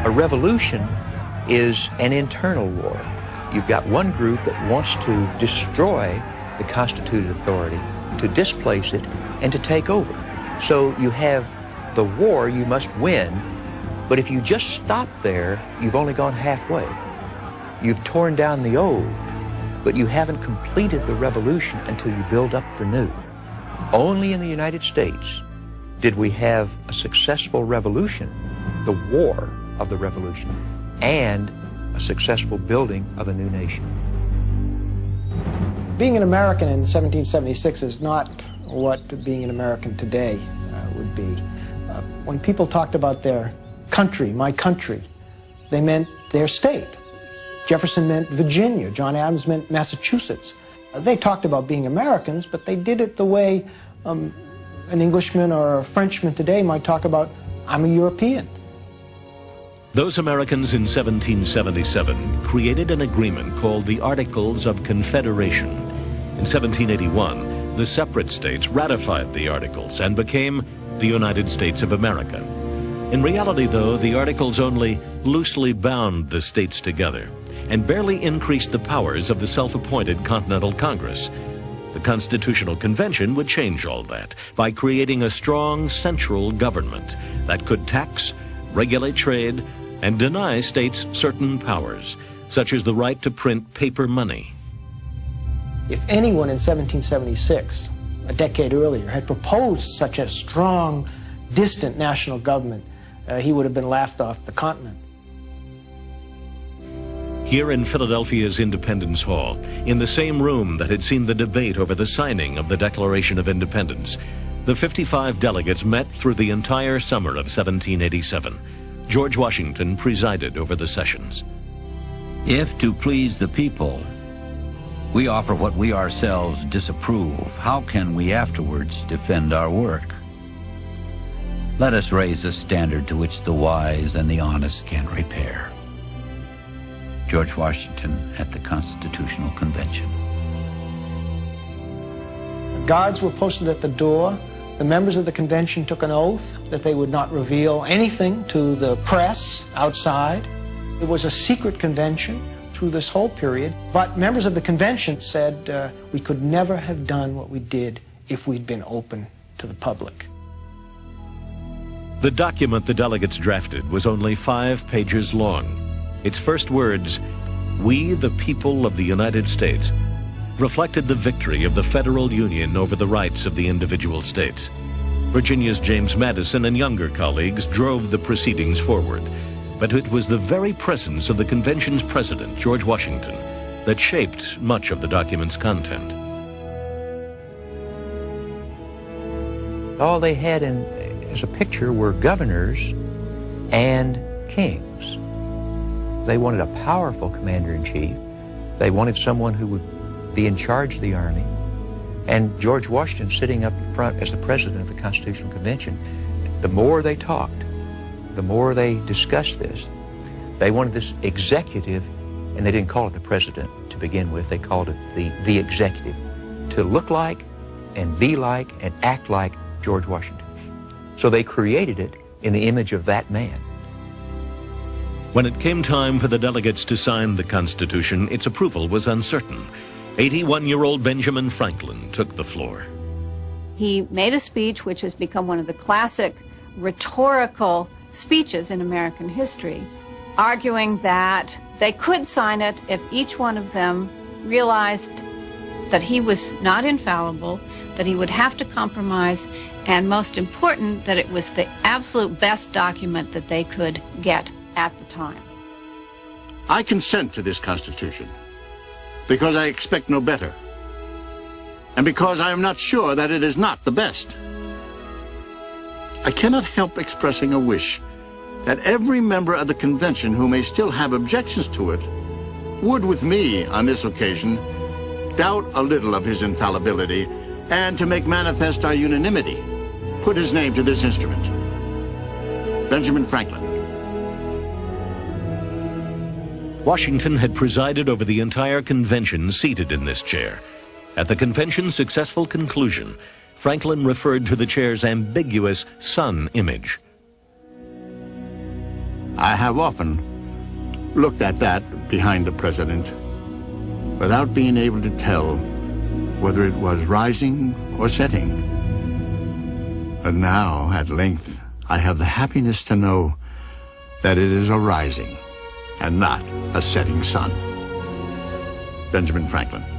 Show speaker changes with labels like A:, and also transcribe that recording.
A: A revolution is an internal war. You've got one group that wants to destroy the constituted authority, to displace it, and to take over. So you have the war you must win, but if you just stop there, you've only gone halfway. You've torn down the old, but you haven't completed the revolution until you build up the new. Only in the United States did we have a successful revolution, the war of the revolution, and a successful building of a new nation.
B: Being an American in 1776 is not what being an American today would be. When people talked about their country, my country, they meant their state. Jefferson meant Virginia. John Adams meant Massachusetts. They talked about being Americans, but they did it the way an Englishman or a Frenchman today might talk about, I'm a European.
C: Those Americans in 1777 created an agreement called the Articles of Confederation. In 1781, the separate states ratified the Articles and became the United States of America. In reality, though, the Articles only loosely bound the states together and barely increased the powers of the self-appointed Continental Congress. The Constitutional Convention would change all that by creating a strong central government that could tax, regulate trade, and deny states certain powers, such as the right to print paper money.
B: If anyone in 1776, a decade earlier, had proposed such a strong, distant national government, he would have been laughed off the continent.
C: Here in Philadelphia's Independence Hall, in the same room that had seen the debate over the signing of the Declaration of Independence, the 55 delegates met through the entire summer of 1787. George Washington presided over the sessions.
D: If to please the people, we offer what we ourselves disapprove, how can we afterwards defend our work? Let us raise a standard to which the wise and the honest can repair. George Washington at the Constitutional Convention.
B: Guards were posted at the door. The members of the convention took an oath that they would not reveal anything to the press outside. It was a secret convention through this whole period, but members of the convention said we could never have done what we did if we'd been open to the public.
C: The document the delegates drafted was only 5 pages long. Its first words, "We, the people of the United States," reflected the victory of the federal union over the rights of the individual states. Virginia's James Madison and younger colleagues drove the proceedings forward, but it was the very presence of the convention's president, George Washington, that shaped much of the document's content.
A: All they had as a picture were governors and kings. They wanted a powerful commander-in-chief. They wanted someone who would be in charge of the army. And George Washington sitting up front as the president of the Constitutional Convention, the more they talked, the more they discussed this, they wanted this executive, and they didn't call it the president to begin with, they called it the executive, to look like and be like and act like George Washington. So they created it in the image of that man.
C: When it came time for the delegates to sign the Constitution, its approval was uncertain. 81-year-old Benjamin Franklin took the floor.
E: He made a speech which has become one of the classic rhetorical speeches in American history, arguing that they could sign it if each one of them realized that he was not infallible, that he would have to compromise, and most important, that it was the absolute best document that they could get at the time.
F: I consent to this Constitution because I expect no better, and because I am not sure that it is not the best. I cannot help expressing a wish that every member of the convention who may still have objections to it would, with me on this occasion, doubt a little of his infallibility, and to make manifest our unanimity, put his name to this instrument. Benjamin Franklin.
C: Washington had presided over the entire convention seated in this chair. At the convention's successful conclusion, Franklin referred to the chair's ambiguous sun image.
F: I have often looked at that behind the president without being able to tell whether it was rising or setting. And now, at length, I have the happiness to know that it is a rising and not a setting sun. Benjamin Franklin.